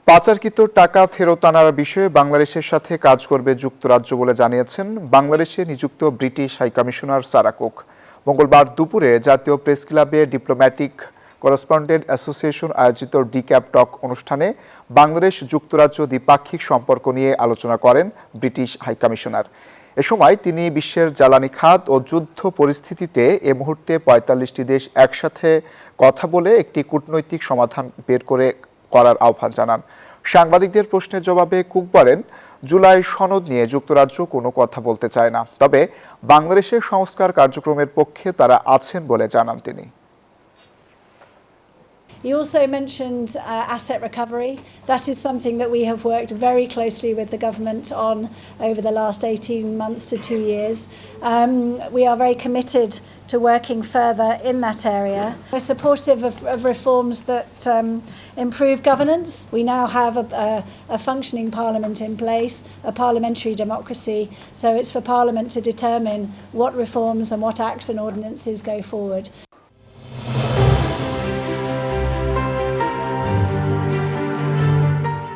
পাচারকৃত টাকা ফেরত আনার বিষয়ে বাংলাদেশের সাথে কাজ করবে যুক্তরাজ্য বলে জানিয়েছেন বাংলাদেশে নিযুক্ত ব্রিটিশ হাইকমিশনার সারা কুক। মঙ্গলবার দুপুরে জাতীয় প্রেস ক্লাবে ডিপ্লোম্যাটিক করেসপন্ডেন্ট অ্যাসোসিয়েশন আয়োজিত ডিক্যাপ টক অনুষ্ঠানে বাংলাদেশ যুক্তরাজ্য দ্বিপাক্ষিক সম্পর্ক নিয়ে আলোচনা করেন ব্রিটিশ হাইকমিশনার। এ সময় তিনি বিশ্বের জ্বালানি খাত ও যুদ্ধ পরিস্থিতিতে এ মুহূর্তে ৪৫টি দেশ একসাথে কথা বলে একটি কূটনৈতিক সমাধান বের করার আহ্বান জানান। সাংবাদিকদের প্রশ্নের জবাবে কুক বলেন, জুলাই সনদ নিয়ে যুক্তরাজ্য কোনো কথা বলতে চায় না, তবে বাংলাদেশের সংস্কার কার্যক্রমের পক্ষে তারা আছেন বলে জানান তিনি। You also mentioned asset recovery. That is something that we have worked very closely with the government on over the last 18 months to 2 years. We are very committed to working further in that area. We're supportive of reforms that improve governance. We now have a functioning parliament in place, a parliamentary democracy, so it's for Parliament to determine what reforms and what acts and ordinances go forward.